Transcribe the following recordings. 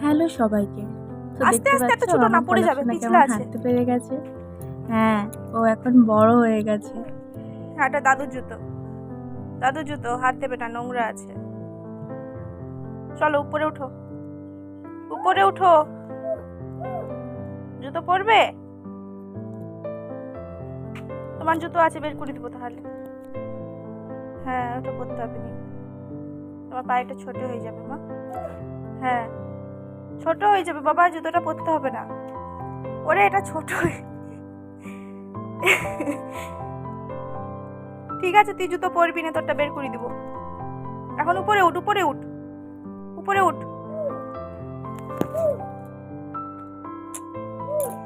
Hello সবাইকে। তো আস্তে দেখতে আস্তে এত পাচ্ছ ছোট না, আমার পড়ে যাবে, পলাশোনা পিছলে কেমন আছে। হাঁটতে পেরে গেছে। হ্যাঁ, ও এখন বড় হয়ে গেছে। হ্যাঁ, এটা দাদুর জুতো। দাদুর জুতো, হাত দেবে না, নোংরা আছে। চলো উপরে উঠো, উপরে উঠো। জুতো পরবে? তোমার জুতো আছে, বের করে দিব তাহলে। হ্যাঁ, ওটা পরতে হবে না, তোমার পায়েটা ছোট হয়ে যাবে মা। হ্যাঁ, ছোট হয়ে যাবে বাবা, জুতোটা পরতে হবে না। ওরে এটা ছোট ঠিক আছে, তুই জুতো পরবি না, তোরটা বের করে দিব। এখন উপরে উঠ, উপরে উঠ, উপরে উঠ।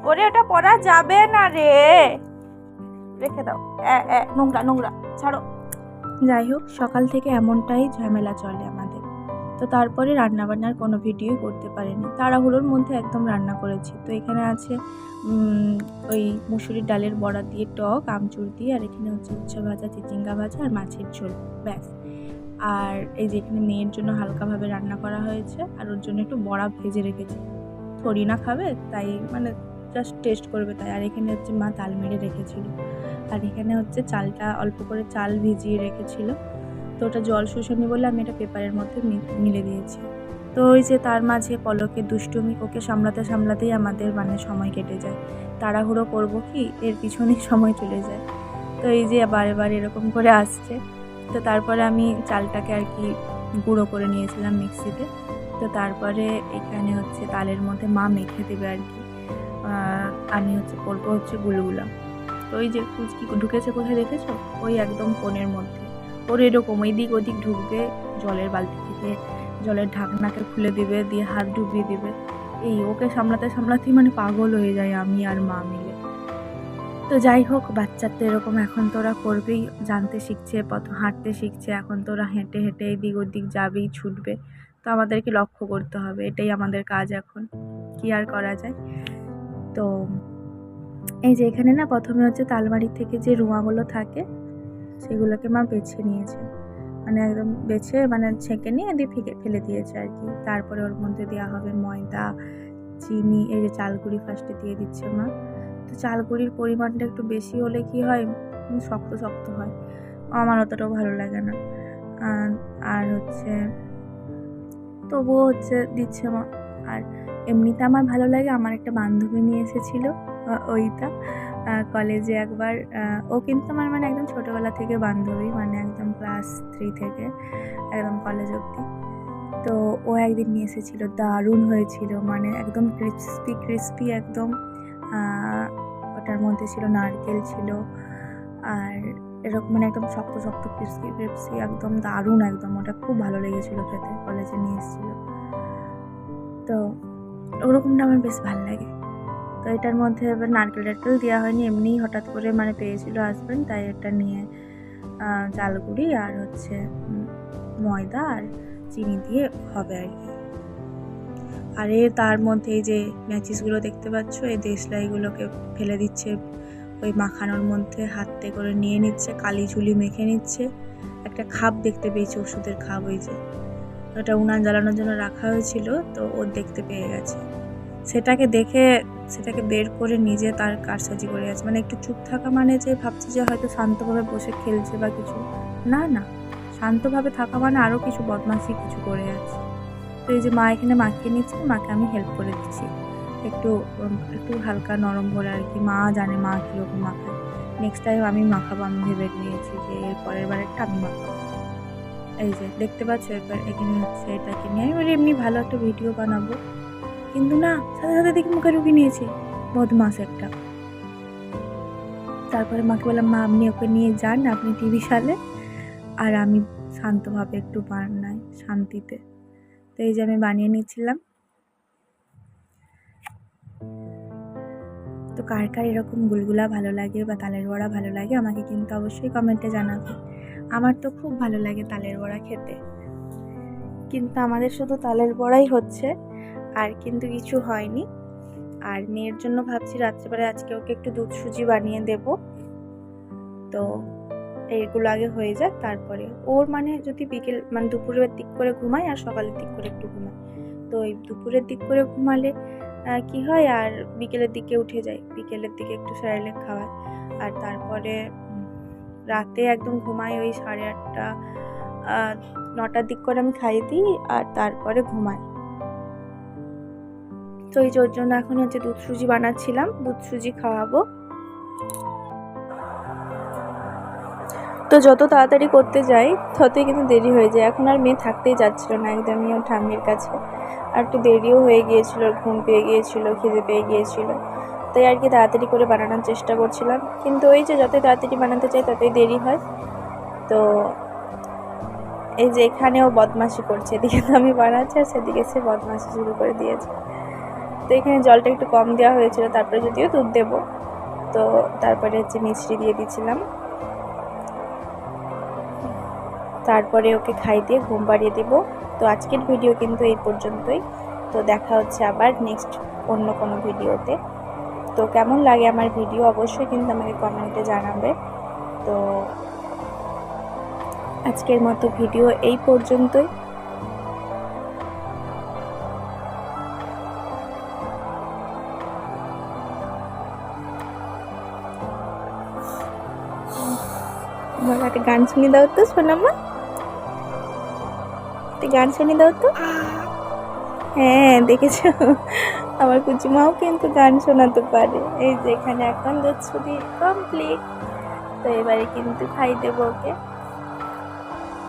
ওরে ওটা পরা যাবে না রে, রেখে দাও। নোংরা নোংরা, ছাড়ো। যাই হোক, সকাল থেকে এমনটাই ঝামেলা চলে আমাদের। তো তারপরে রান্নাবান্নার কোনো ভিডিও করতে পারিনি, তাড়াহুড়োর মধ্যে একদম রান্না করেছি। তো এখানে আছে ওই মুসুরির ডালের বড়া দিয়ে টক, আমচুর দিয়ে, আর এখানে হচ্ছে উচ্ছে ভাজা, চিচিঙ্গা ভাজা আর মাছের ঝোল, ব্যাস। আর এই যে এখানে মেয়ের জন্য হালকাভাবে রান্না করা হয়েছে, আর ওর জন্য একটু বড়া ভেজে রেখেছি। থরি না খাবে তাই, মানে জাস্ট টেস্ট করবে তাই। আর এখানে হচ্ছে মা তাল মেরে রেখেছিল, আর এখানে হচ্ছে চালটা অল্প করে চাল ভিজিয়ে রেখেছিল। তো ওটা জল শুষেনি বলে আমি এটা পেপারের মধ্যে মিলে দিয়েছি। তো ওই যে তার মাঝে পলকের দুষ্টুমি, ওকে সামলাতে সামলাতেই আমাদের মানে সময় কেটে যায়। তাড়াহুড়ো করবো কি, এর পিছনেই সময় চলে যায়। তো এই যে বারে বারে এরকম করে আসছে। তো তারপরে আমি চালটাকে আর কি গুঁড়ো করে নিয়েছিলাম মিক্সিতে। তো তারপরে এখানে হচ্ছে তালের মধ্যে মা মেখে দেবে আর কি। আমি হচ্ছে করবো হচ্ছে গুলগুলা। তো ওই যে কুচকি ঢুকেছে কোথায় দেখেছো, ওই একদম কোণের মধ্যে। ওর এরকম এদিক ওদিক ঢুকবে, জলের বালতি থেকে জলের ঢাকনাকে খুলে দিবে, দিয়ে হাত ডুবিয়ে দিবে। এই ওকে সামলাতে সামলাতেই মানে পাগল হয়ে যায় আমি আর মা মিলে। তো যাই হোক, বাচ্চার তো এরকম, এখন তোরা করবেই, জানতে শিখছে, হাঁটতে শিখছে, এখন তোরা হেঁটে হেঁটে এদিক ওদিক যাবেই, ছুটবে। তো আমাদেরকে লক্ষ্য করতে হবে, এটাই আমাদের কাজ এখন, কি আর করা যায়। তো এই যে এখানে না প্রথমে হচ্ছে তালমারি থেকে যে রুমাগুলো থাকে সেগুলোকে মা বেছে নিয়েছে, মানে একদম বেছে মানে ছেঁকে নিয়ে দিয়ে ফেলে দিয়েছে আর কি। তারপরে ওর মধ্যে দেওয়া হবে ময়দা, চিনি, এই যে চালগুড়ি ফার্স্টে দিয়ে দিচ্ছে মা। তো চালগুড়ির পরিমাণটা একটু বেশি হলে কি হয়, শক্ত শক্ত হয়, আমার অতটাও ভালো লাগে না। আর হচ্ছে তবুও হচ্ছে দিচ্ছে মা। আর এমনিতে আমার ভালো লাগে, আমার একটা বান্ধবী নিয়ে এসেছিলো ওইটা কলেজে একবার। ও কিন্তু আমার মানে একদম ছোটোবেলা থেকে বান্ধবী, মানে একদম ক্লাস 3 থেকে একদম কলেজ অবধি। তো ও একদিন নিয়ে এসেছিলো, দারুণ হয়েছিল, মানে একদম ক্রিস্পি ক্রিস্পি একদম। ওটার মধ্যে ছিল নারকেল ছিল, আর এরকম মানে একদম শক্ত শক্ত ক্রিস্পি ক্রিস্পি একদম দারুণ একদম, ওটা খুব ভালো লেগেছিলো খেতে, কলেজে নিয়ে এসেছিলো। তো ওরকমটা আমার বেশ ভালো লাগে। তো এটার মধ্যে এবার নারকেল টারকেল দেওয়া হয়নি, এমনিই হঠাৎ করে মানে পেয়েছিল হাজব্যান্ড, তাই এটা নিয়ে চালগুড়ি আর হচ্ছে ময়দা আর চিনি দিয়ে হবে আর কি। আর তার মধ্যে এই যে ম্যাচিসগুলো দেখতে পাচ্ছ, এই দেশলাইগুলোকে ফেলে দিচ্ছে ওই মাখানোর মধ্যে, হাতে করে নিয়ে নিচ্ছে, কালি ঝুলি মেখে নিচ্ছে। একটা খাপ দেখতে পেয়েছি, ওষুধের খাপ, ওই যে ওটা উনান জ্বালানোর জন্য রাখা হয়েছিল, তো ও দেখতে পেয়ে গেছে। সেটাকে বের করে নিজে তার কারসাজি করে আছে, মানে একটু চুপ থাকা মানে যে ভাবছে যে হয়তো শান্তভাবে বসে খেলছে বা কিছু, না না, শান্তভাবে থাকা মানে আরও কিছু বদমাশি কিছু করে আছে। তো এই যে মা এখানে মাখিয়ে নিচ্ছে, মাকে আমি হেল্প করে দিচ্ছি একটু একটু হালকা নরম করে আর কি। মা জানে মা কীরকম মাখায়, নেক্সট টাইম আমি মাখাবো, আমি ভেবে নিয়েছি যে এর পরের বার একটা আমি মাখাবো। এই যে দেখতে পাচ্ছ, এবার এখানে হচ্ছে এটাকে নিয়ে আমি এমনি ভালো একটা ভিডিও বানাবো, কিন্তু না, সাথে সাথে দেখি মুখে ঢুকে নিয়েছে, বদমাস একটা। তারপরে মাকে বললাম, মা আপনি ওকে নিয়ে যান, আপনি টিভি সালে, আর আমি শান্তভাবে একটু বানাই শান্তিতে। তো এই যে আমি বানিয়ে নিচ্ছিলাম। তো কার কার এরকম গুলগুলা ভালো লাগে বা তালের বড়া ভালো লাগে আমাকে কিন্তু অবশ্যই কমেন্টে জানাবে। আমার তো খুব ভালো লাগে তালের বড়া খেতে, কিন্তু আমাদের শুধু তালের বড়াই হচ্ছে, আর কিন্তু কিছু হয়নি। আর মেয়ের জন্য ভাবছি রাত্রেবেলায় আজকে ওকে একটু দুধ সুজি বানিয়ে দেব। তো এইগুলো আগে হয়ে যাক, তারপরে ওর মানে যদি বিকেল মানে দুপুরের দিক করে ঘুমায় আর সকালের দিক করে একটু ঘুমায়, তো এই দুপুরের দিক করে ঘুমালে কি হয়, আর বিকেলের দিকে উঠে যায়, বিকেলের দিকে একটু স্যারেলেক খাওয়ায়, আর তারপরে রাতে একদম ঘুমাই ওই 8:30 9টার দিক করে আমি খাইয়ে দিই, আর তারপরে ঘুমাই। তো এই ওর জন্য এখন হচ্ছে দুধ সুজি বানাচ্ছিলাম, দুধ সুজি খাওয়াবো। তো যত তাড়াতাড়ি করতে যাই ততই কিন্তু দেরি হয়ে যায়। এখন আর মেয়ে থাকতেই যাচ্ছিল না একদমই ওর ঠাম্মির কাছে, আর একটু দেরিও হয়ে গিয়েছিল, ঘুম পেয়ে গিয়েছিল, খিদে পেয়ে গিয়েছিল, তাই আর কি তাড়াতাড়ি করে বানানোর চেষ্টা করছিলাম। কিন্তু ওই যে যতই তাড়াতাড়ি বানাতে চাই ততই দেরি হয়। তো এই যে এখানেও বদমাশি করছে, এদিকে তো আমি বানাচ্ছি আর সেদিকে সে বদমাশি শুরু করে দিয়েছে। তো এখানে জলটা একটু কম দেওয়া হয়েছিল, তারপরে যদিও দুধ দেবো, তো তারপরে হচ্ছে মিষ্টি দিয়ে দিয়েছিলাম, তারপরে ওকে খাই দিয়ে ঘুম পাড়িয়ে দেব। তো আজকের ভিডিও কিন্তু এই পর্যন্তই। তো দেখা হচ্ছে আবার নেক্সট অন্য কোনো ভিডিওতে। তো কেমন লাগে আমার ভিডিও অবশ্যই কিন্তু আমাকে কমেন্টে জানাবে। তো আজকের মতো ভিডিও এই পর্যন্তই। আমার একটা গান শুনিয়ে দাও তো সোনামা, একটা গান শুনিয়ে দাও তো। হ্যাঁ দেখেছো, আমার কুচিমাও কিন্তু গান শোনাতে পারে। এই যে এখানে এখন দুধ সুজি কমপ্লিট, তো এবারে কিন্তু খাই দেবো ওকে।